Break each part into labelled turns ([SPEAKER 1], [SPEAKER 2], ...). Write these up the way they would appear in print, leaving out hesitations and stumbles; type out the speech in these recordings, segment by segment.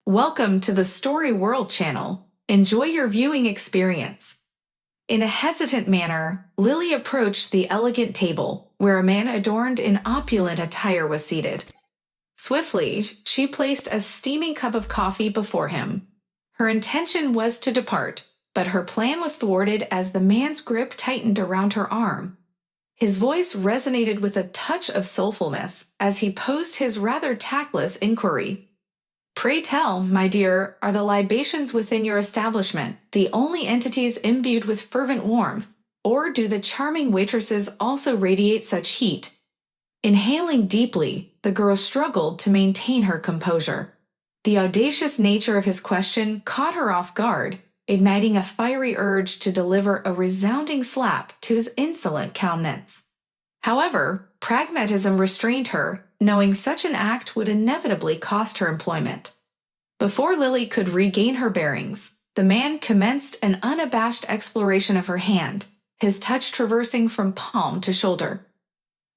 [SPEAKER 1] Welcome to the Story World channel. Enjoy your viewing experience. In a hesitant manner, Lily approached the elegant table, where a man adorned in opulent attire was seated. Swiftly, she placed a steaming cup of coffee before him. Her intention was to depart, but her plan was thwarted as the man's grip tightened around her arm. His voice resonated with a touch of soulfulness as he posed his rather tactless inquiry. "Pray tell, my dear, are the libations within your establishment the only entities imbued with fervent warmth, or do the charming waitresses also radiate such heat?" Inhaling deeply, the girl struggled to maintain her composure. The audacious nature of his question caught her off guard, igniting a fiery urge to deliver a resounding slap to his insolent countenance. However, pragmatism restrained her, knowing such an act would inevitably cost her employment. Before Lily could regain her bearings, the man commenced an unabashed exploration of her hand, his touch traversing from palm to shoulder.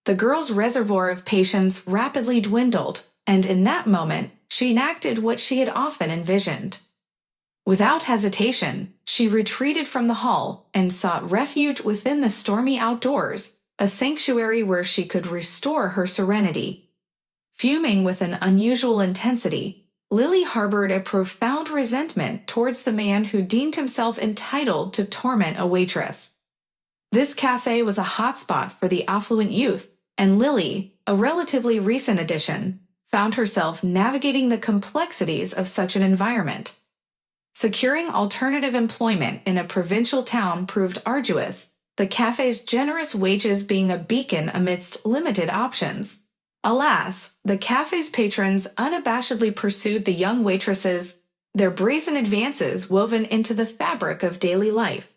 [SPEAKER 1] The girl's reservoir of patience rapidly dwindled, and in that moment, she enacted what she had often envisioned. Without hesitation, she retreated from the hall and sought refuge within the stormy outdoors, a sanctuary where she could restore her serenity. Fuming with an unusual intensity, Lily harbored a profound resentment towards the man who deemed himself entitled to torment a waitress. This café was a hotspot for the affluent youth, and Lily, a relatively recent addition, found herself navigating the complexities of such an environment. Securing alternative employment in a provincial town proved arduous, the café's generous wages being a beacon amidst limited options. Alas, the café's patrons unabashedly pursued the young waitresses, their brazen advances woven into the fabric of daily life.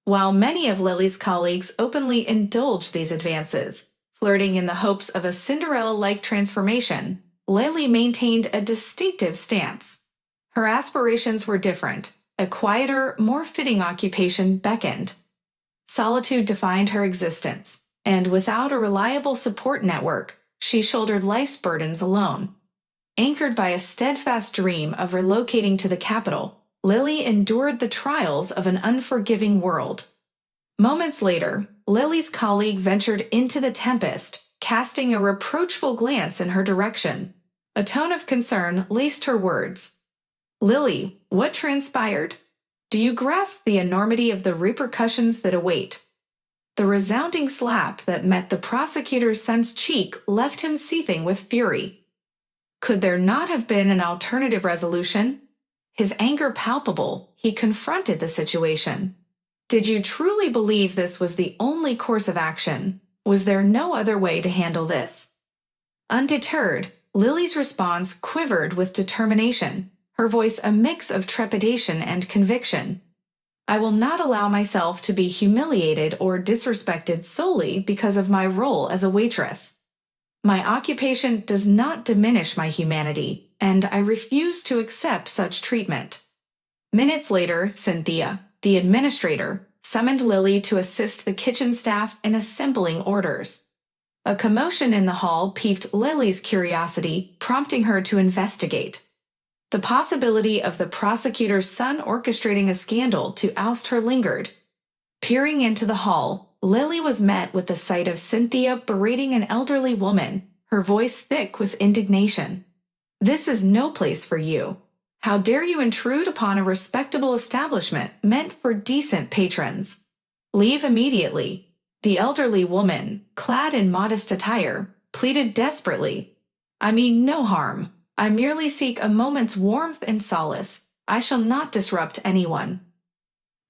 [SPEAKER 1] While many of Lily's colleagues openly indulged these advances, flirting in the hopes of a Cinderella-like transformation, Lily maintained a distinctive stance. Her aspirations were different. A quieter, more fitting occupation beckoned. Solitude defined her existence, and without a reliable support network, she shouldered life's burdens alone. Anchored by a steadfast dream of relocating to the capital, Lily endured the trials of an unforgiving world. Moments later, Lily's colleague ventured into the tempest, casting a reproachful glance in her direction. A tone of concern laced her words. "Lily, what transpired? Do you grasp the enormity of the repercussions that await?" The resounding slap that met the prosecutor's son's cheek left him seething with fury. Could there not have been an alternative resolution? His anger palpable, he confronted the situation. Did you truly believe this was the only course of action? Was there no other way to handle this? Undeterred, Lily's response quivered with determination, her voice a mix of trepidation and conviction. "I will not allow myself to be humiliated or disrespected solely because of my role as a waitress. My occupation does not diminish my humanity, and I refuse to accept such treatment." Minutes later, Cynthia, the administrator, summoned Lily to assist the kitchen staff in assembling orders. A commotion in the hall piqued Lily's curiosity, prompting her to investigate. The possibility of the prosecutor's son orchestrating a scandal to oust her lingered. Peering into the hall, Lily was met with the sight of Cynthia berating an elderly woman, her voice thick with indignation. "This is no place for you. How dare you intrude upon a respectable establishment meant for decent patrons? Leave immediately." The elderly woman, clad in modest attire, pleaded desperately. "I mean no harm. I merely seek a moment's warmth and solace. I shall not disrupt anyone."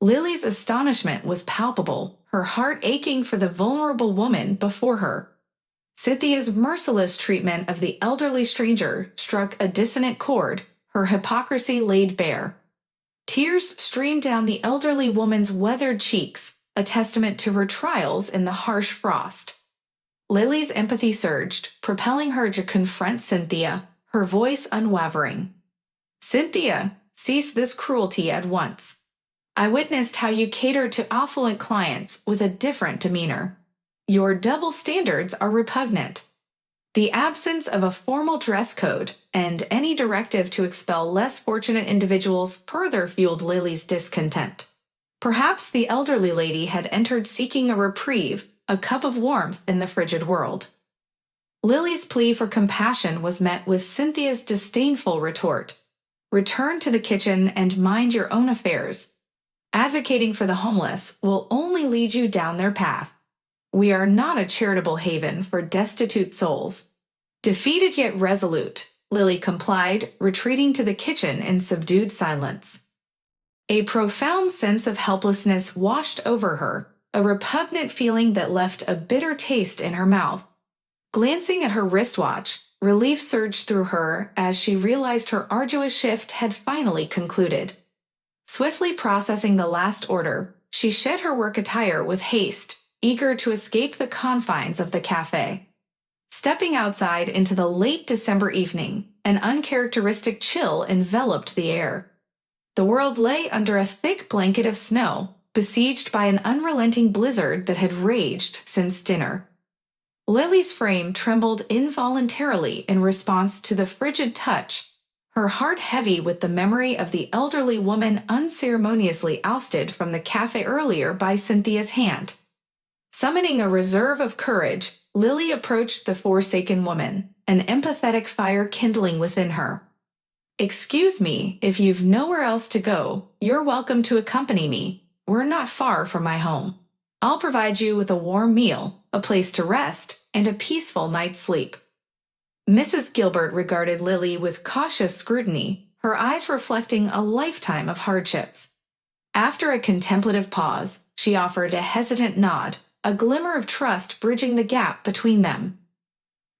[SPEAKER 1] Lily's astonishment was palpable, her heart aching for the vulnerable woman before her. Cynthia's merciless treatment of the elderly stranger struck a dissonant chord, her hypocrisy laid bare. Tears streamed down the elderly woman's weathered cheeks, a testament to her trials in the harsh frost. Lily's empathy surged, propelling her to confront Cynthia, her voice unwavering. "Cynthia, cease this cruelty at once. I witnessed how you cater to affluent clients with a different demeanor. Your double standards are repugnant." The absence of a formal dress code and any directive to expel less fortunate individuals further fueled Lily's discontent. Perhaps the elderly lady had entered seeking a reprieve, a cup of warmth in the frigid world. Lily's plea for compassion was met with Cynthia's disdainful retort. Return to the kitchen and mind your own affairs. Advocating for the homeless will only lead you down their path. We are not a charitable haven for destitute souls. Defeated yet resolute, Lily complied, retreating to the kitchen in subdued silence. A profound sense of helplessness washed over her, a repugnant feeling that left a bitter taste in her mouth. Glancing at her wristwatch, relief surged through her as she realized her arduous shift had finally concluded. Swiftly processing the last order, she shed her work attire with haste, eager to escape the confines of the café. Stepping outside into the late December evening, an uncharacteristic chill enveloped the air. The world lay under a thick blanket of snow, besieged by an unrelenting blizzard that had raged since dinner. Lily's frame trembled involuntarily in response to the frigid touch, her heart heavy with the memory of the elderly woman unceremoniously ousted from the cafe earlier by Cynthia's hand. Summoning a reserve of courage, Lily approached the forsaken woman, an empathetic fire kindling within her. "Excuse me, if you've nowhere else to go, you're welcome to accompany me. We're not far from my home. I'll provide you with a warm meal, a place to rest, and a peaceful night's sleep." Mrs. Gilbert regarded Lily with cautious scrutiny, her eyes reflecting a lifetime of hardships. After a contemplative pause, she offered a hesitant nod, a glimmer of trust bridging the gap between them.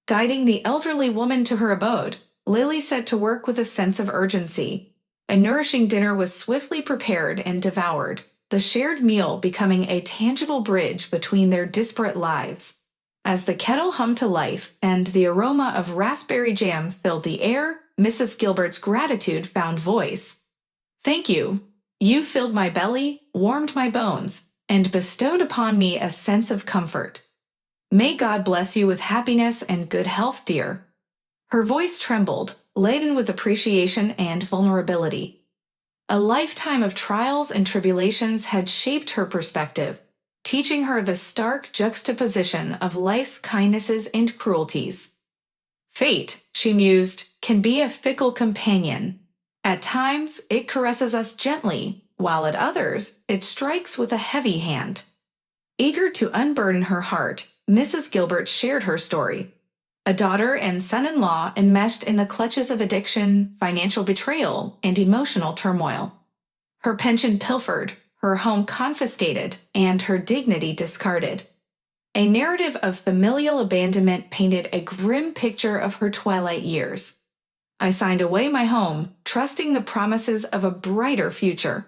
[SPEAKER 1] Guiding the elderly woman to her abode, Lily set to work with a sense of urgency. A nourishing dinner was swiftly prepared and devoured, the shared meal becoming a tangible bridge between their disparate lives. As the kettle hummed to life and the aroma of raspberry jam filled the air, Mrs. Gilbert's gratitude found voice. "Thank you. You filled my belly, warmed my bones, and bestowed upon me a sense of comfort. May God bless you with happiness and good health, dear." Her voice trembled, laden with appreciation and vulnerability. A lifetime of trials and tribulations had shaped her perspective, teaching her the stark juxtaposition of life's kindnesses and cruelties. Fate, she mused, can be a fickle companion. At times, it caresses us gently, while at others, it strikes with a heavy hand. Eager to unburden her heart, Mrs. Gilbert shared her story. A daughter and son-in-law enmeshed in the clutches of addiction, financial betrayal, and emotional turmoil. Her pension pilfered, her home confiscated, and her dignity discarded. A narrative of familial abandonment painted a grim picture of her twilight years. "I signed away my home, trusting the promises of a brighter future.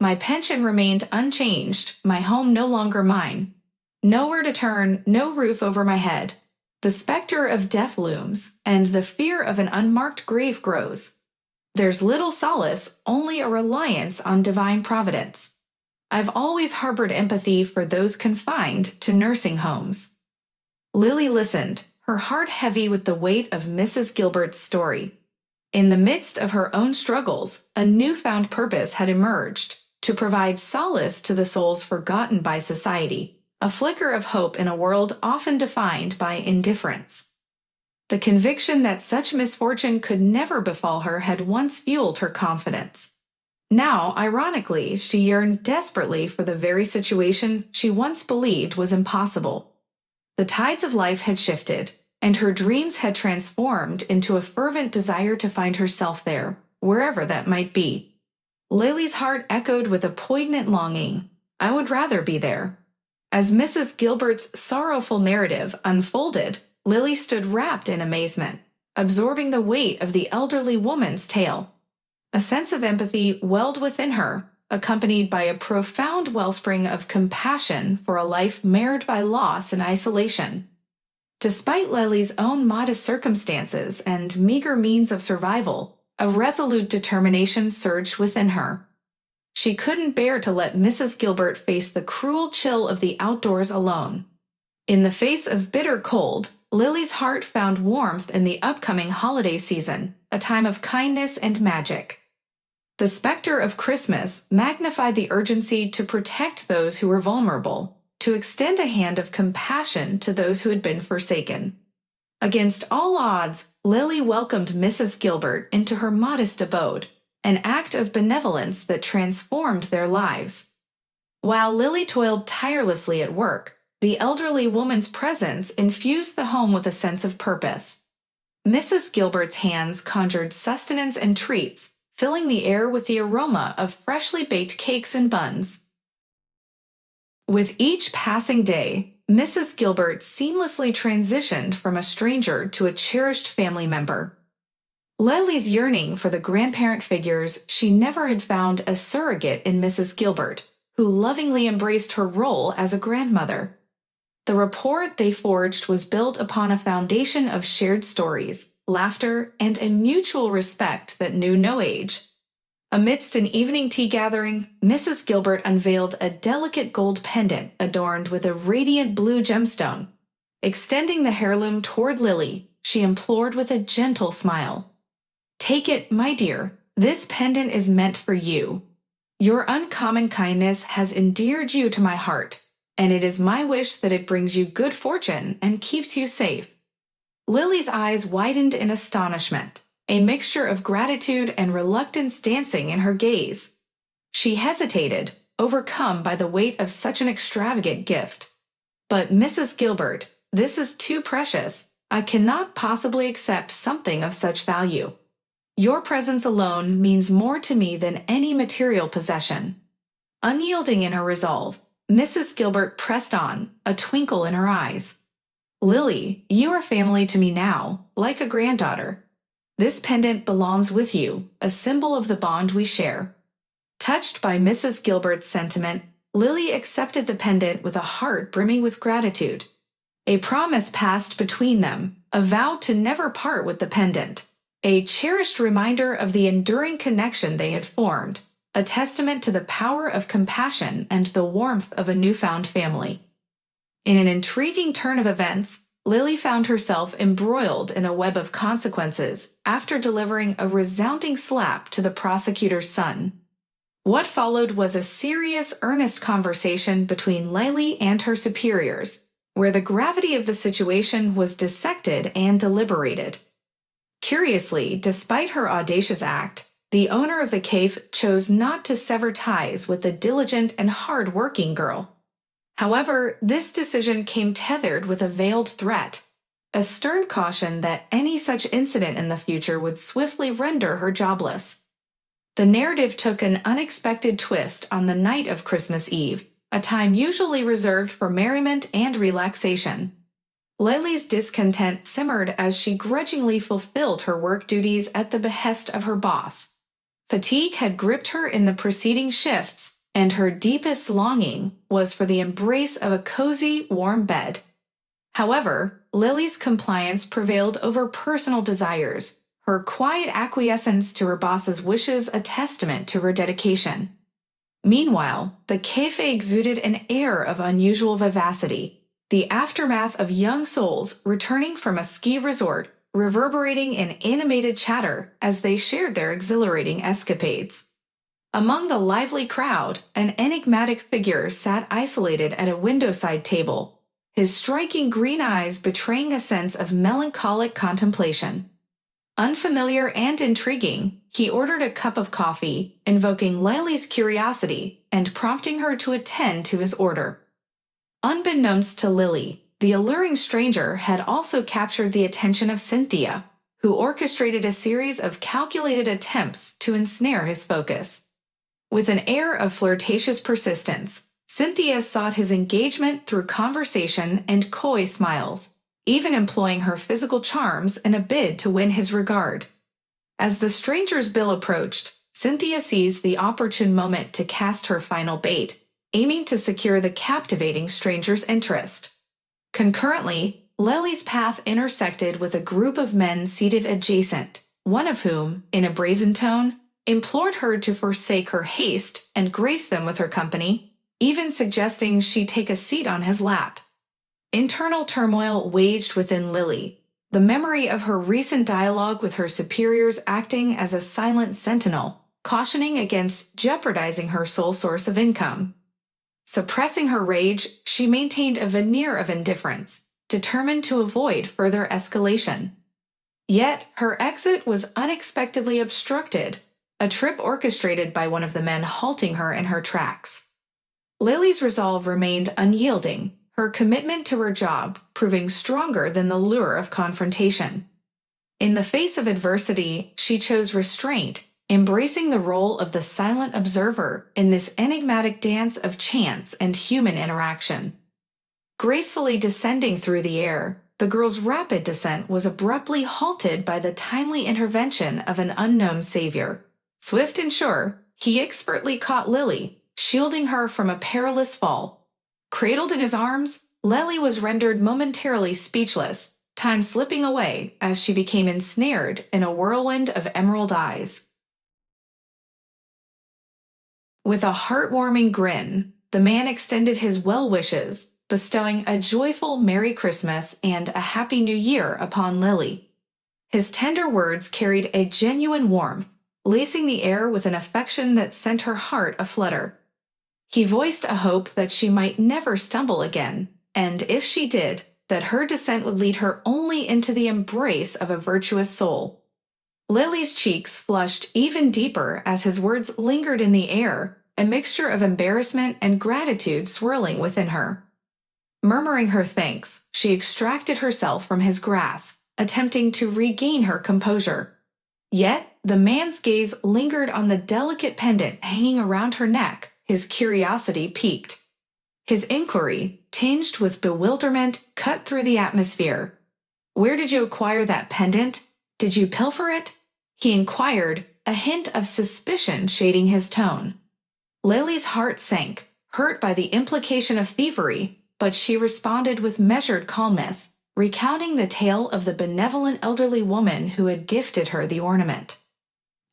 [SPEAKER 1] My pension remained unchanged, my home no longer mine. Nowhere to turn, no roof over my head. The specter of death looms, and the fear of an unmarked grave grows. There's little solace, only a reliance on divine providence. I've always harbored empathy for those confined to nursing homes." Lily listened, her heart heavy with the weight of Mrs. Gilbert's story. In the midst of her own struggles, a newfound purpose had emerged, to provide solace to the souls forgotten by society. A flicker of hope in a world often defined by indifference. The conviction that such misfortune could never befall her had once fueled her confidence. Now, ironically, she yearned desperately for the very situation she once believed was impossible. The tides of life had shifted, and her dreams had transformed into a fervent desire to find herself there, wherever that might be. Lily's heart echoed with a poignant longing. "I would rather be there." As Mrs. Gilbert's sorrowful narrative unfolded, Lily stood wrapped in amazement, absorbing the weight of the elderly woman's tale. A sense of empathy welled within her, accompanied by a profound wellspring of compassion for a life marred by loss and isolation. Despite Lily's own modest circumstances and meager means of survival, a resolute determination surged within her. She couldn't bear to let Mrs. Gilbert face the cruel chill of the outdoors alone. In the face of bitter cold, Lily's heart found warmth in the upcoming holiday season, a time of kindness and magic. The specter of Christmas magnified the urgency to protect those who were vulnerable, to extend a hand of compassion to those who had been forsaken. Against all odds, Lily welcomed Mrs. Gilbert into her modest abode, an act of benevolence that transformed their lives. While Lily toiled tirelessly at work, the elderly woman's presence infused the home with a sense of purpose. Mrs. Gilbert's hands conjured sustenance and treats, filling the air with the aroma of freshly baked cakes and buns. With each passing day, Mrs. Gilbert seamlessly transitioned from a stranger to a cherished family member. Lily's yearning for the grandparent figures she never had found a surrogate in Mrs. Gilbert, who lovingly embraced her role as a grandmother. The rapport they forged was built upon a foundation of shared stories, laughter, and a mutual respect that knew no age. Amidst an evening tea gathering, Mrs. Gilbert unveiled a delicate gold pendant adorned with a radiant blue gemstone. Extending the heirloom toward Lily, she implored with a gentle smile. "Take it, my dear. This pendant is meant for you. Your uncommon kindness has endeared you to my heart, and it is my wish that it brings you good fortune and keeps you safe." Lily's eyes widened in astonishment, a mixture of gratitude and reluctance dancing in her gaze. She hesitated, overcome by the weight of such an extravagant gift. "But Mrs. Gilbert, this is too precious. I cannot possibly accept something of such value. Your presence alone means more to me than any material possession." Unyielding in her resolve, Mrs. Gilbert pressed on, a twinkle in her eyes. "Lily, you are family to me now, like a granddaughter. This pendant belongs with you, a symbol of the bond we share." Touched by Mrs. Gilbert's sentiment, Lily accepted the pendant with a heart brimming with gratitude. A promise passed between them, a vow to never part with the pendant, a cherished reminder of the enduring connection they had formed, a testament to the power of compassion and the warmth of a newfound family. In an intriguing turn of events, Lily found herself embroiled in a web of consequences after delivering a resounding slap to the prosecutor's son. What followed was a serious, earnest conversation between Lily and her superiors, where the gravity of the situation was dissected and deliberated. Curiously, despite her audacious act, the owner of the café chose not to sever ties with the diligent and hard-working girl. However, this decision came tethered with a veiled threat, a stern caution that any such incident in the future would swiftly render her jobless. The narrative took an unexpected twist on the night of Christmas Eve, a time usually reserved for merriment and relaxation. Lily's discontent simmered as she grudgingly fulfilled her work duties at the behest of her boss. Fatigue had gripped her in the preceding shifts, and her deepest longing was for the embrace of a cozy, warm bed. However, Lily's compliance prevailed over personal desires, her quiet acquiescence to her boss's wishes a testament to her dedication. Meanwhile, the café exuded an air of unusual vivacity, the aftermath of young souls returning from a ski resort, reverberating in animated chatter as they shared their exhilarating escapades. Among the lively crowd, an enigmatic figure sat isolated at a windowside table, his striking green eyes betraying a sense of melancholic contemplation. Unfamiliar and intriguing, he ordered a cup of coffee, invoking Lily's curiosity and prompting her to attend to his order. Unbeknownst to Lily, the alluring stranger had also captured the attention of Cynthia, who orchestrated a series of calculated attempts to ensnare his focus. With an air of flirtatious persistence, Cynthia sought his engagement through conversation and coy smiles, even employing her physical charms in a bid to win his regard. As the stranger's bill approached, Cynthia seized the opportune moment to cast her final bait, aiming to secure the captivating stranger's interest. Concurrently, Lily's path intersected with a group of men seated adjacent, one of whom, in a brazen tone, implored her to forsake her haste and grace them with her company, even suggesting she take a seat on his lap. Internal turmoil waged within Lily, the memory of her recent dialogue with her superiors acting as a silent sentinel, cautioning against jeopardizing her sole source of income. Suppressing her rage, she maintained a veneer of indifference, determined to avoid further escalation. Yet, her exit was unexpectedly obstructed, a trip orchestrated by one of the men halting her in her tracks. Lily's resolve remained unyielding, her commitment to her job proving stronger than the lure of confrontation. In the face of adversity, she chose restraint, embracing the role of the silent observer in this enigmatic dance of chance and human interaction. Gracefully descending through the air, the girl's rapid descent was abruptly halted by the timely intervention of an unknown savior. Swift and sure, he expertly caught Lily, shielding her from a perilous fall. Cradled in his arms, Lily was rendered momentarily speechless, time slipping away as she became ensnared in a whirlwind of emerald eyes. With a heartwarming grin, the man extended his well wishes, bestowing a joyful Merry Christmas and a Happy New Year upon Lily. His tender words carried a genuine warmth, lacing the air with an affection that sent her heart aflutter. He voiced a hope that she might never stumble again, and if she did, that her descent would lead her only into the embrace of a virtuous soul. Lily's cheeks flushed even deeper as his words lingered in the air, a mixture of embarrassment and gratitude swirling within her. Murmuring her thanks, she extracted herself from his grasp, attempting to regain her composure. Yet, the man's gaze lingered on the delicate pendant hanging around her neck, his curiosity piqued. His inquiry, tinged with bewilderment, cut through the atmosphere. "Where did you acquire that pendant? Did you pilfer it?" he inquired, a hint of suspicion shading his tone. Lily's heart sank, hurt by the implication of thievery, but she responded with measured calmness, recounting the tale of the benevolent elderly woman who had gifted her the ornament.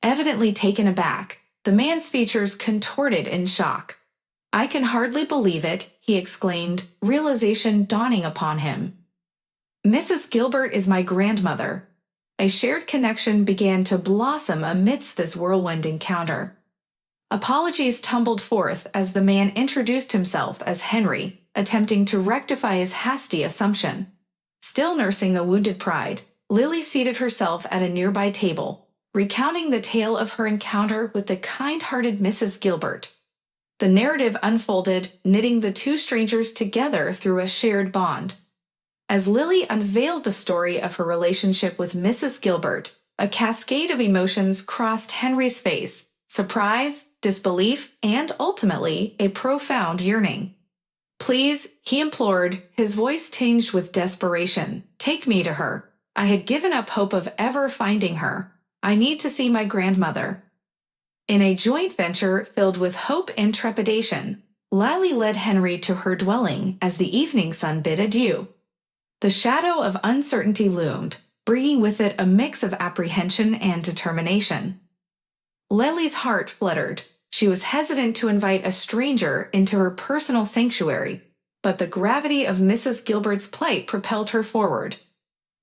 [SPEAKER 1] Evidently taken aback, the man's features contorted in shock. "I can hardly believe it," he exclaimed, realization dawning upon him. "Mrs. Gilbert is my grandmother." A shared connection began to blossom amidst this whirlwind encounter. Apologies tumbled forth as the man introduced himself as Henry, attempting to rectify his hasty assumption. Still nursing a wounded pride, Lily seated herself at a nearby table, recounting the tale of her encounter with the kind-hearted Mrs. Gilbert. The narrative unfolded, knitting the two strangers together through a shared bond. As Lily unveiled the story of her relationship with Mrs. Gilbert, a cascade of emotions crossed Henry's face: surprise, disbelief, and ultimately a profound yearning. "Please," he implored, his voice tinged with desperation, "take me to her. I had given up hope of ever finding her. I need to see my grandmother." In a joint venture filled with hope and trepidation, Lily led Henry to her dwelling as the evening sun bid adieu. The shadow of uncertainty loomed, bringing with it a mix of apprehension and determination. Lily's heart fluttered. She was hesitant to invite a stranger into her personal sanctuary, but the gravity of Mrs. Gilbert's plight propelled her forward.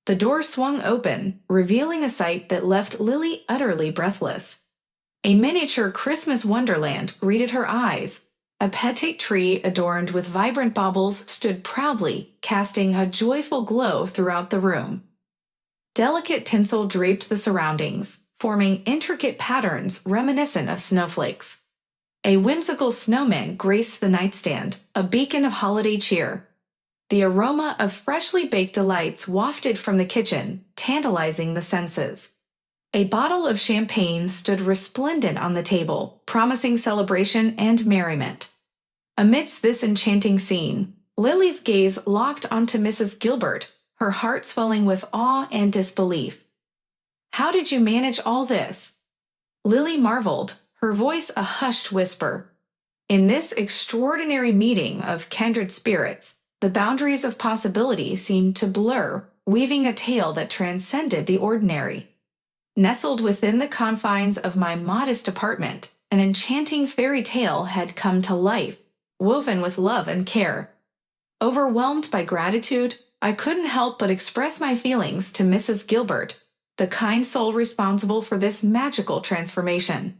[SPEAKER 1] The door swung open, revealing a sight that left Lily utterly breathless. A miniature Christmas wonderland greeted her eyes. A petit tree adorned with vibrant baubles stood proudly, casting a joyful glow throughout the room. Delicate tinsel draped the surroundings, forming intricate patterns reminiscent of snowflakes. A whimsical snowman graced the nightstand, a beacon of holiday cheer. The aroma of freshly baked delights wafted from the kitchen, tantalizing the senses. A bottle of champagne stood resplendent on the table, promising celebration and merriment. Amidst this enchanting scene, Lily's gaze locked onto Mrs. Gilbert, her heart swelling with awe and disbelief. "How did you manage all this?" Lily marveled, her voice a hushed whisper. In this extraordinary meeting of kindred spirits, the boundaries of possibility seemed to blur, weaving a tale that transcended the ordinary. Nestled within the confines of my modest apartment, an enchanting fairy tale had come to life, woven with love and care. Overwhelmed by gratitude, I couldn't help but express my feelings to Mrs. Gilbert, the kind soul responsible for this magical transformation.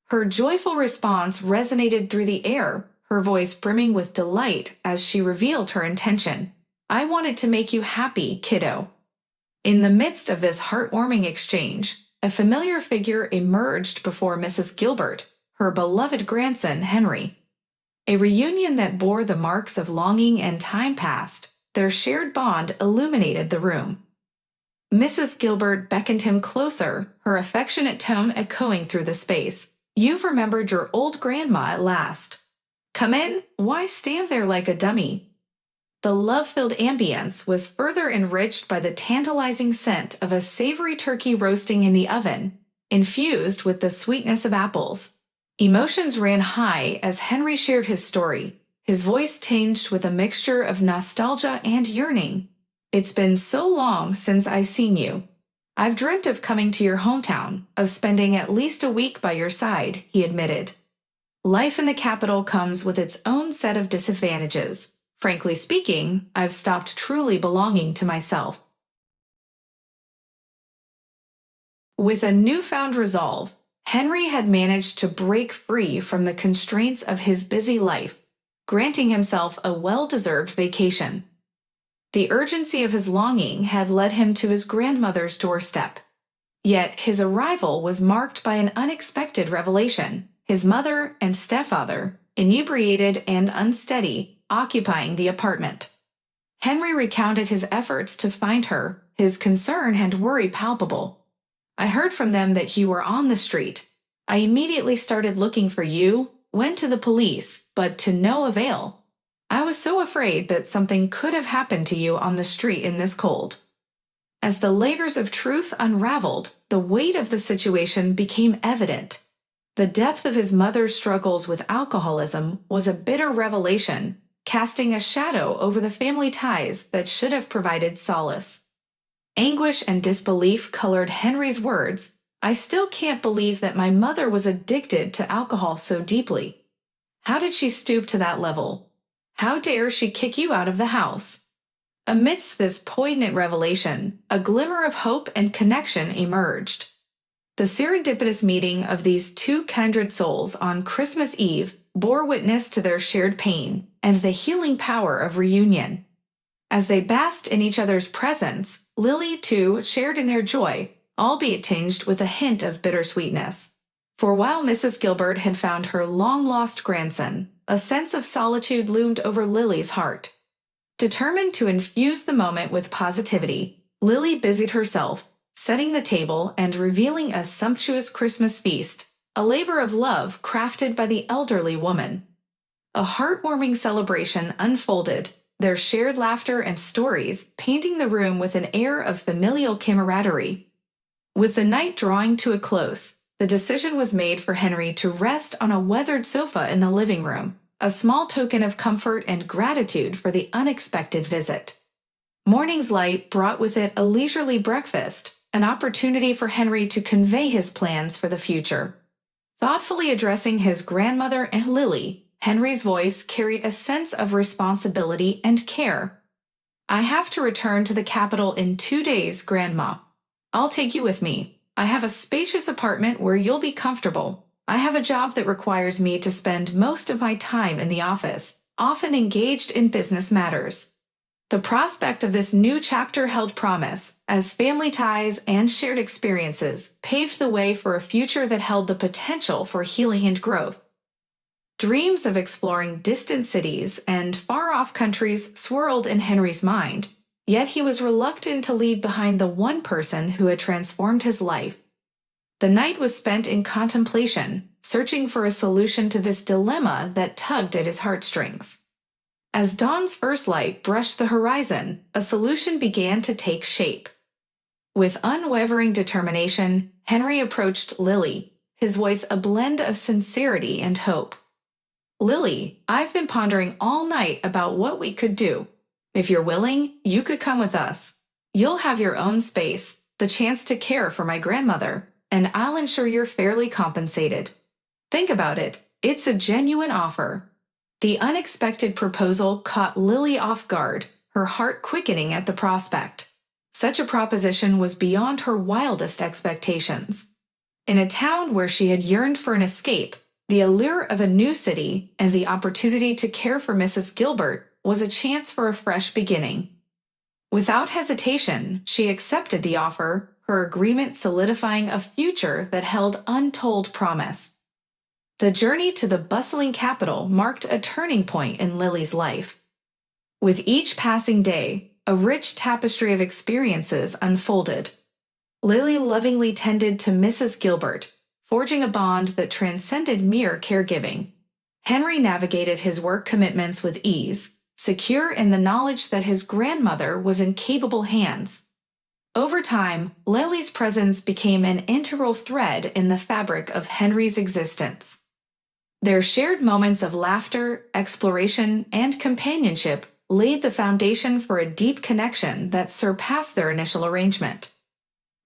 [SPEAKER 1] Her joyful response resonated through the air, her voice brimming with delight as she revealed her intention. I wanted to make you happy, kiddo. In the midst of this heartwarming exchange, a familiar figure emerged before Mrs. Gilbert, her beloved grandson, Henry. A reunion that bore the marks of longing and time past, their shared bond illuminated the room. Mrs. Gilbert beckoned him closer, her affectionate tone echoing through the space. You've remembered your old grandma at last. Come in, why stand there like a dummy? The love-filled ambience was further enriched by the tantalizing scent of a savory turkey roasting in the oven, infused with the sweetness of apples. Emotions ran high as Henry shared his story, his voice tinged with a mixture of nostalgia and yearning. It's been so long since I've seen you. I've dreamt of coming to your hometown, of spending at least a week by your side, he admitted. Life in the capital comes with its own set of disadvantages. Frankly speaking, I've stopped truly belonging to myself. With a newfound resolve, Henry had managed to break free from the constraints of his busy life, granting himself a well-deserved vacation. The urgency of his longing had led him to his grandmother's doorstep. Yet his arrival was marked by an unexpected revelation. His mother and stepfather, inebriated and unsteady, occupying the apartment. Henry recounted his efforts to find her, his concern and worry palpable. I heard from them that you were on the street. I immediately started looking for you, went to the police, but to no avail. I was so afraid that something could have happened to you on the street in this cold. As the layers of truth unraveled, the weight of the situation became evident. The depth of his mother's struggles with alcoholism was a bitter revelation, casting a shadow over the family ties that should have provided solace. Anguish and disbelief colored Henry's words. I still can't believe that my mother was addicted to alcohol so deeply. How did she stoop to that level? How dare she kick you out of the house? Amidst this poignant revelation, a glimmer of hope and connection emerged. The serendipitous meeting of these two kindred souls on Christmas Eve bore witness to their shared pain and the healing power of reunion. As they basked in each other's presence, Lily, too, shared in their joy, albeit tinged with a hint of bittersweetness. For while Mrs. Gilbert had found her long-lost grandson, a sense of solitude loomed over Lily's heart. Determined to infuse the moment with positivity, Lily busied herself, setting the table and revealing a sumptuous Christmas feast, a labor of love crafted by the elderly woman. A heartwarming celebration unfolded, their shared laughter and stories painting the room with an air of familial camaraderie. With the night drawing to a close, the decision was made for Henry to rest on a weathered sofa in the living room, a small token of comfort and gratitude for the unexpected visit. Morning's light brought with it a leisurely breakfast, an opportunity for Henry to convey his plans for the future. Thoughtfully addressing his grandmother and Lily, Henry's voice carried a sense of responsibility and care. I have to return to the capital in 2 days, Grandma. I'll take you with me. I have a spacious apartment where you'll be comfortable. I have a job that requires me to spend most of my time in the office, often engaged in business matters. The prospect of this new chapter held promise, as family ties and shared experiences paved the way for a future that held the potential for healing and growth. Dreams of exploring distant cities and far-off countries swirled in Henry's mind, yet he was reluctant to leave behind the one person who had transformed his life. The night was spent in contemplation, searching for a solution to this dilemma that tugged at his heartstrings. As dawn's first light brushed the horizon, a solution began to take shape. With unwavering determination, Henry approached Lily, his voice a blend of sincerity and hope. Lily, I've been pondering all night about what we could do. If you're willing, you could come with us. You'll have your own space, the chance to care for my grandmother, and I'll ensure you're fairly compensated. Think about it, it's a genuine offer. The unexpected proposal caught Lily off guard, her heart quickening at the prospect. Such a proposition was beyond her wildest expectations. In a town where she had yearned for an escape, the allure of a new city and the opportunity to care for Mrs. Gilbert was a chance for a fresh beginning. Without hesitation, she accepted the offer, her agreement solidifying a future that held untold promise. The journey to the bustling capital marked a turning point in Lily's life. With each passing day, a rich tapestry of experiences unfolded. Lily lovingly tended to Mrs. Gilbert, forging a bond that transcended mere caregiving. Henry navigated his work commitments with ease, secure in the knowledge that his grandmother was in capable hands. Over time, Lily's presence became an integral thread in the fabric of Henry's existence. Their shared moments of laughter, exploration, and companionship laid the foundation for a deep connection that surpassed their initial arrangement.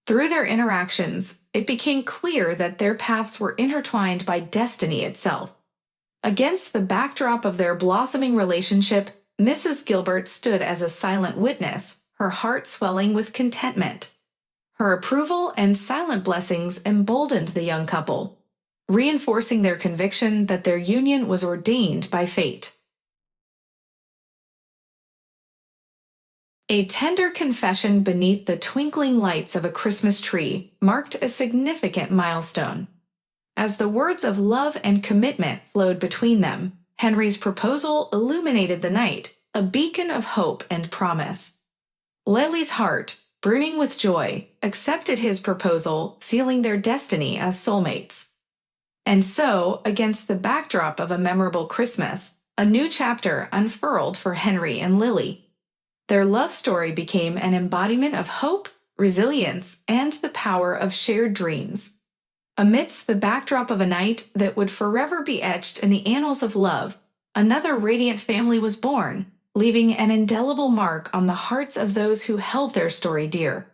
[SPEAKER 1] Through their interactions, it became clear that their paths were intertwined by destiny itself. Against the backdrop of their blossoming relationship, Mrs. Gilbert stood as a silent witness, her heart swelling with contentment. Her approval and silent blessings emboldened the young couple, reinforcing their conviction that their union was ordained by fate. A tender confession beneath the twinkling lights of a Christmas tree marked a significant milestone. As the words of love and commitment flowed between them, Henry's proposal illuminated the night, a beacon of hope and promise. Lily's heart, brimming with joy, accepted his proposal, sealing their destiny as soulmates. And so, against the backdrop of a memorable Christmas, a new chapter unfurled for Henry and Lily. Their love story became an embodiment of hope, resilience, and the power of shared dreams. Amidst the backdrop of a night that would forever be etched in the annals of love, another radiant family was born, leaving an indelible mark on the hearts of those who held their story dear.